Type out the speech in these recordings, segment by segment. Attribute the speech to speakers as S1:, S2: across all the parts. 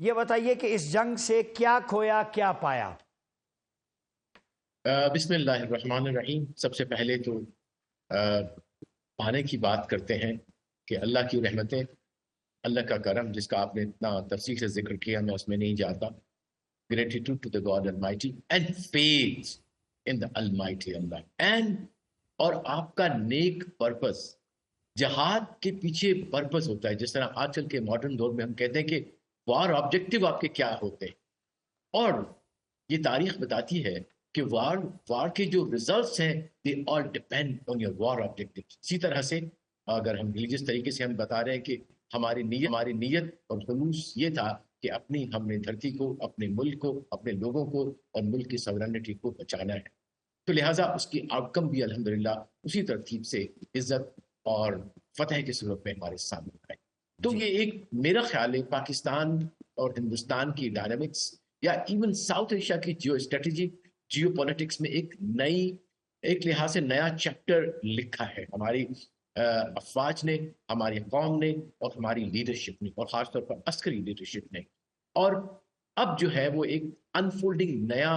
S1: ये बताइए कि इस जंग से क्या खोया क्या पाया।
S2: बिस्मिल्लाहिर्रहमानिर्रहीम। सबसे पहले तो अ, पाने की बात करते हैं कि अल्लाह की रहमतें, अल्लाह का करम जिसका आपने इतना तफसील से जिक्र किया, मैं उसमें नहीं जाता। Gratitude to the God almighty and faith in the almighty Allah and, और आपका नेक पर्पस। जहाद के पीछे पर्पस होता है। जिस तरह आजकल के मॉडर्न दौर में हम कहते हैं कि वार ऑब्जेक्टिव आपके क्या होते हैं, और ये तारीख बताती है कि वार वार के जो रिजल्ट्स हैं they all depend on your war objective. इसी तरह से अगर हम रिलीजियस तरीके से हम बता रहे हैं कि हमारी नीयत और जुलूस ये था कि हमने धरती को, अपने मुल्क को, अपने लोगों को और मुल्क की सवरनिटी को बचाना है। तो लिहाजा उसकी आउटकम भी अल्हम्दुलिल्लाह उसी तरतीब से इज्जत और फतह की सूरत में हमारे सामने आए। तो
S1: जी।
S2: ये एक मेरा ख्याल है पाकिस्तान और हिंदुस्तान की डायनामिक्स या इवन साउथ एशिया की जियो स्ट्रेटेजी, जियो पॉलिटिक्स में एक लिहाज से नया चैप्टर लिखा है हमारी अफवाज ने, हमारी कौम ने और हमारी लीडरशिप ने, और खासतौर पर अस्करी लीडरशिप ने। और अब जो है वो एक अनफोल्डिंग नया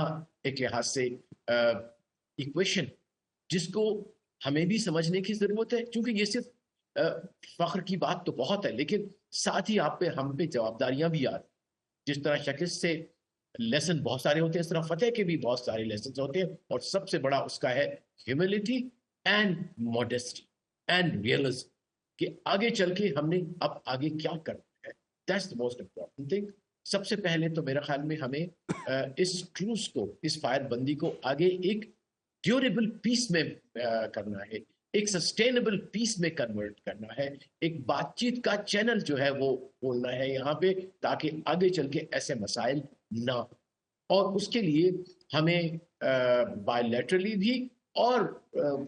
S2: एक लिहाज से इक्वेशन, जिसको हमें भी समझने की जरूरत है, क्योंकि ये सिर्फ फख्र की बात तो बहुत है, लेकिन साथ ही आप पे हम पे जवाबदारियां भी आ रही। जिस तरह शक्ल से लेसन बहुत सारे होते हैं, इस तरह फतेह के भी बहुत सारे लेसन होते हैं, और सबसे बड़ा उसका है humility and modesty and realism, कि आगे चल के हमने अब आगे क्या करना है। That's the most important thing. सबसे पहले तो मेरे ख्याल में हमें इस ट्रूस को, इस फायरबंदी को आगे एक ड्यूरेबल पीस में करना है, एक सस्टेनेबल पीस में कन्वर्ट करना है, एक बातचीत का चैनल जो है वो बोलना है यहाँ पे, ताकि आगे चल के ऐसे मसाइल ना हो। और उसके लिए हमें बायलैटरली भी और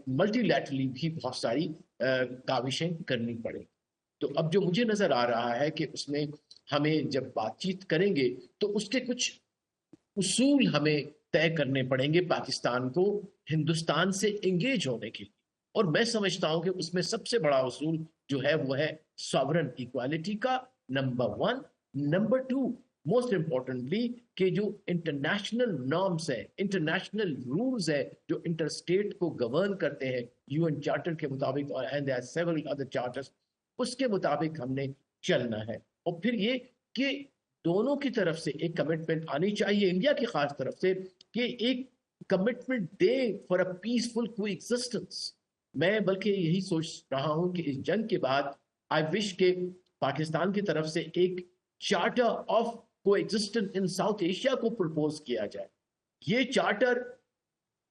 S2: मल्टीलैटरली भी बहुत सारी काविशें करनी पड़े। तो अब जो मुझे नजर आ रहा है कि उसमें हमें जब बातचीत करेंगे तो उसके कुछ उसूल हमें तय करने पड़ेंगे पाकिस्तान को हिंदुस्तान से एंगेज होने के लिए। और मैं समझता हूं कि उसमें सबसे बड़ा उसूल जो है वो है सॉवरन इक्वालिटी का, number one. Number two, most importantly, कि जो इंटरनेशनल नॉर्म्स है, इंटरनेशनल रूल्स है जो इंटरस्टेट को गवर्न करते हैं यूएन चार्टर के मुताबिक, और एंड सेवरल अदर चार्टर्स, उसके मुताबिक हमने चलना है। और फिर ये कि दोनों की तरफ से एक कमिटमेंट आनी चाहिए, इंडिया की खास तरफ से, कि एक commitment they for a peaceful coexistence. मैं बल्कि यही सोच रहा हूं कि इस जंग के बाद आई विश के पाकिस्तान की तरफ से एक charter of coexistence in south Asia को प्रपोज किया जाए। ये चार्टर,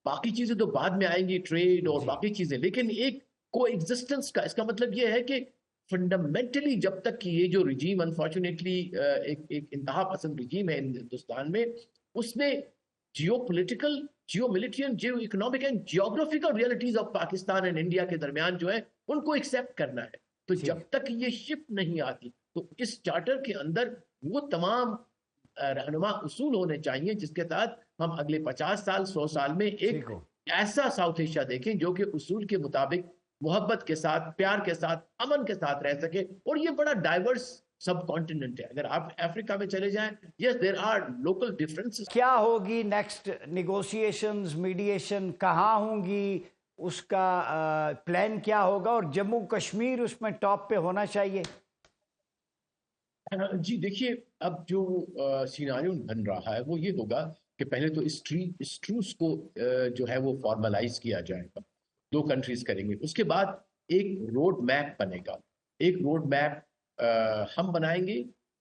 S2: बाकी चीजें तो बाद में आएंगी, ट्रेड और
S1: जी।
S2: बाकी चीजें, लेकिन एक को एग्जिस्टेंस का इसका मतलब ये है कि फंडामेंटली जब तक कि ये जो रिजीम अनफॉर्चुनेटली एक एक इंतहा पसंद रिजीम है हिंदुस्तान में, उसमें geo political, Jio military and Jio economic and geographical realities of Pakistan and India के दरमियान जो है उनको एक्सेप्ट करना है। तो
S1: ठीक।
S2: जब तक ये शिफ्ट नहीं आती, तो इस चार्टर के अंदर वो तमाम रहनुमा उसूल होने चाहिए जिसके तहत हम अगले 50 साल, 100 साल में एक
S1: ठीक हो।
S2: ऐसा साउथ एशिया देखें जो कि उसूल के मुताबिक मोहब्बत के साथ, प्यार के साथ, अमन के साथ रह सके। और ये बड़ा डाइवर्स सब कॉन्टिनेंट है। अगर आप अफ्रीका में चले जाएं, yes there are local differences.
S1: क्या होगी नेक्स्ट निगोशिएशंस, मीडिएशन कहाँ होंगी, उसका प्लान क्या होगा, और जम्मू कश्मीर उसमें टॉप पे होना चाहिए।
S2: जी देखिए, अब जो सिनारियो बन रहा है वो ये होगा कि पहले तो इस ट्रूस को जो है वो फॉर्मलाइज किया जाएगा। दो कंट्रीज करेंगे, उसके बाद एक रोड मैप बनेगा। एक रोड मैप हम बनाएंगे,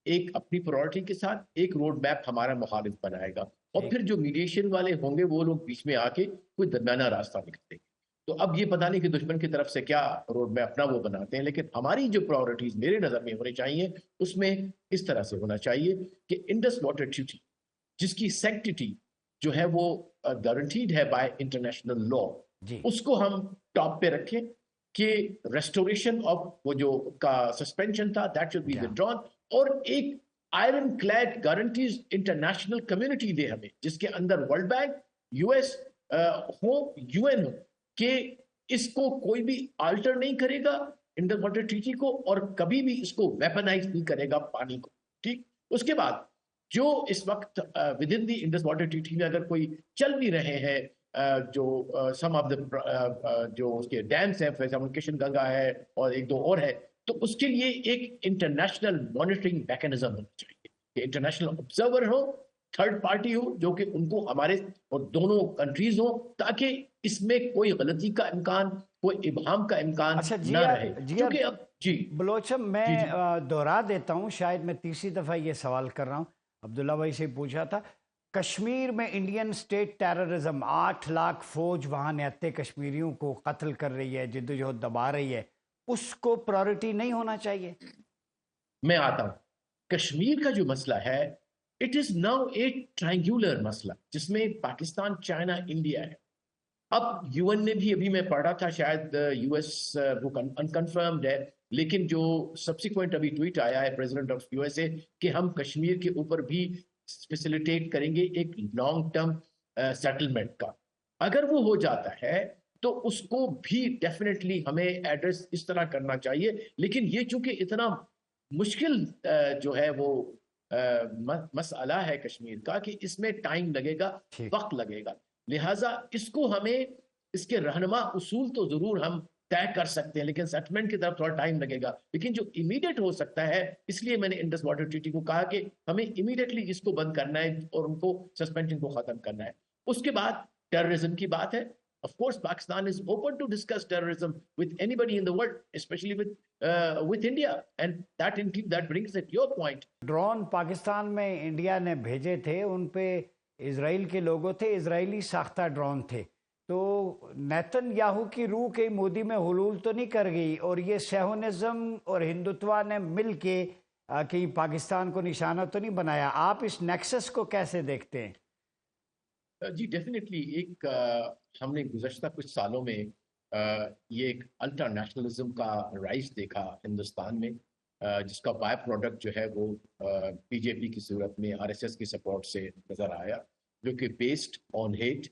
S2: एक अपनी प्रायोरिटी के साथ, एक रोड मैप हमारा मुखालिफ बनाएगा, और
S1: ठीक।
S2: फिर जो मीडिएशन वाले होंगे वो लोग बीच में आके कोई दरमियाना रास्ता निकालेंगे। तो अब ये पता नहीं कि दुश्मन की तरफ से क्या रोड मैप अपना वो बनाते हैं, लेकिन हमारी जो प्रायोरिटीज मेरे नजर में होनी चाहिए उसमें इस तरह से होना चाहिए कि इंडस वाटर ट्रीटी, जिसकी सैंक्टिटी जो है वो गारंटीड है बाय इंटरनेशनल लॉ,
S1: जी।
S2: उसको हम टॉप पे रखें कि रेस्टोरेशन ऑफ वो जो का सस्पेंशन था दैट शुड बी
S1: या।
S2: विथड्रॉन। और एक ironclad guarantees international community दे हमें, जिसके अंदर वर्ल्ड बैंक, यूएस हो, यूएन हो, कि इसको कोई भी आल्टर नहीं करेगा इंडर वाटर ट्रीटी को, और कभी भी इसको वेपनाइज नहीं करेगा पानी को। ठीक। उसके बाद जो इस वक्त with in the Indus water treaty में अगर कोई चल भी रहे हैं, जो सम ऑफ द जो उसके डैम्स हैं, फॉर एग्जाम्पल किशन गंगा है और एक दो और है, तो उसके लिए एक इंटरनेशनल मॉनिटरिंग मैकेनिज्म होना चाहिए कि इंटरनेशनल ऑब्जर्वर हो, थर्ड पार्टी हो, जो कि उनको हमारे और दोनों कंट्रीज हो, ताकि इसमें कोई गलती का इम्कान, कोई इबहम का इम्कान
S1: अच्छा
S2: न रहे।
S1: जिया
S2: क्योंकि अब जी
S1: बलोचम,
S2: जी
S1: मैं
S2: जी
S1: दोहरा देता हूँ, शायद मैं तीसरी दफ़ा ये सवाल कर रहा हूँ, अब्दुल्ला भाई से पूछा था। कश्मीर में इंडियन स्टेट टेररिज्म, 8 लाख फौज वहाँ निहत्ते कश्मीरियों को कत्ल कर रही है, जिद्दोजहद दबा रही है, उसको प्रायोरिटी नहीं होना चाहिए?
S2: मैं आता हूं। कश्मीर का जो मसला है, it is now A triangular मसला जिसमें पाकिस्तान, चाइना, इंडिया है। अब यूएन ने भी, अभी मैं पढ़ रहा था, शायद यूएस वो अनकंफर्म्ड है, लेकिन जो सब्सिक्वेंट अभी ट्वीट आया है प्रेसिडेंट ऑफ यूएसए कि हम कश्मीर के ऊपर भी फैसिलिटेट करेंगे एक लॉन्ग टर्म सेटलमेंट का। अगर वो हो जाता है तो उसको भी डेफिनेटली हमें एड्रेस इस तरह करना चाहिए, लेकिन ये चूंकि इतना मुश्किल जो है वो मसला है कश्मीर का, कि इसमें टाइम लगेगा,
S1: ठीक।
S2: वक्त लगेगा। लिहाजा इसको हमें, इसके रहनुमा उसूल तो जरूर हम तय कर सकते हैं, लेकिन सेटलमेंट की तरफ थोड़ा टाइम लगेगा। लेकिन जो इमीडिएट हो सकता है, इसलिए मैंने इंडस वाटर ट्रीटी को कहा कि हमें इमीडिएटली इसको बंद करना है और उनको सस्पेंशन को खत्म करना है। उसके बाद टेररिज्म की बात है। Of course, Pakistan is open to discuss terrorism with anybody in the world, especially with India, and that brings at your point.
S1: Drone Pakistan में इंडिया ने भेजे थे, उन पे इजराइल के लोगों थे, इजरायली साख्ता ड्रोन थे। तो नेतन्याहू की रूह कहीं मोदी में हुलूल तो नहीं कर गई, और ये सेहोनिज्म और हिंदुत्व ने मिल के कहीं पाकिस्तान को निशाना तो नहीं बनाया? आप इस नेक्सस को कैसे देखते हैं?
S2: जी डेफिनेटली, एक हमने गुज़श्ता कुछ सालों में ये एक अल्ट्रा नेशनलिज्म का राइज देखा हिंदुस्तान में, जिसका बाय प्रोडक्ट जो है वो बीजेपी की सूरत में आरएसएस की सपोर्ट से नजर आया, जो कि based on hate,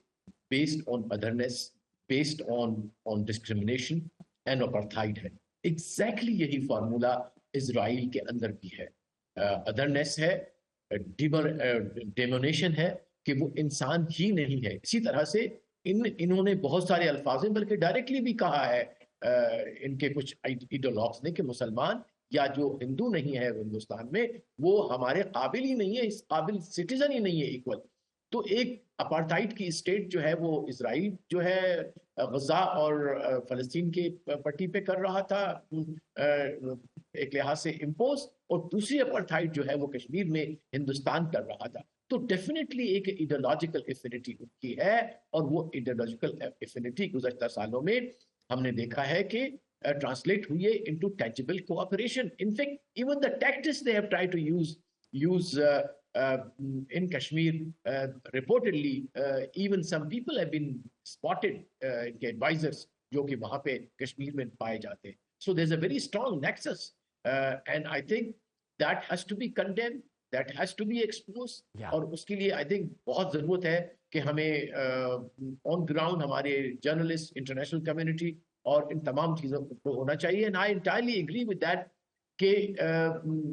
S2: based on otherness, based on discrimination and apartheid है। एग्जैक्टली यही फार्मूला इजराइल के अंदर भी है। अदरनेस है, डेमोनेशन है कि वो इंसान ही नहीं है। इसी तरह से इन्होंने बहुत सारे अल्फाज में, बल्कि डायरेक्टली भी कहा है इनके कुछ आइडियोलॉग्स ने कि मुसलमान या जो हिंदू नहीं है हिंदुस्तान में, वो हमारे काबिल ही नहीं है, इस काबिल सिटीजन ही नहीं है इक्वल। तो एक अपार्थाइड की स्टेट जो है वो इजराइल जो है गजा और फलस्तीन के पट्टी पे कर रहा था एक लिहाज से इम्पोज, और दूसरी अपार्थाइड जो है वो कश्मीर में हिंदुस्तान कर रहा था। तो डेफिनेटली एक आइडियोलॉजिकल एफिनिटी उनकी है, और वो आइडियोलॉजिकल एफिनिटी गुज़श्ता सालों में हमने देखा है कि translate हुई है into tangible cooperation. In fact, even the tactics they have tried to use in Kashmir, reportedly, even some people have been spotted, इनके advisors जो कि वहाँ पे कश्मीर में पाए जाते हैं. So there's a very strong nexus, and I think that has to be condemned, that has to be exposed.
S1: Yeah.
S2: और उसके लिए I think बहुत ज़रूरत है कि हमें ऑन ग्राउंड हमारे जर्नलिस्ट, इंटरनेशनल कम्युनिटी और इन तमाम चीज़ों को होना चाहिए। And I entirely agree with that कि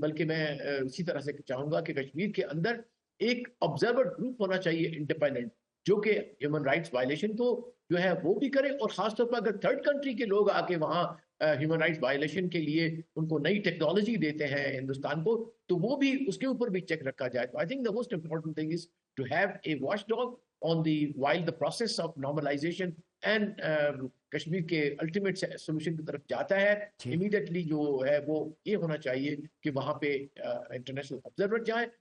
S2: बल्कि मैं इसी तरह से चाहूँगा कि कश्मीर के अंदर एक ऑब्जर्वर ग्रुप होना चाहिए इंडिपेंडेंट, जो कि ह्यूमन राइट्स वायलेशन को जो है वो भी करे, और खासतौर पर अगर थर्ड कंट्री के लोग आके वहाँ ह्यूमन राइट्स वायलेशन के लिए उनको नई टेक्नोलॉजी देते हैं हिंदुस्तान को, तो वो भी, उसके ऊपर भी चेक रखा जाए। तो I think the most important thing is to have a watch dog on the while the process of normalization and Kashmir के अल्टीमेट सोल्यूशन की तरफ जाता है, इमीडिएटली जो है वो ये होना चाहिए कि वहां पे इंटरनेशनल ऑब्जर्वर जाए,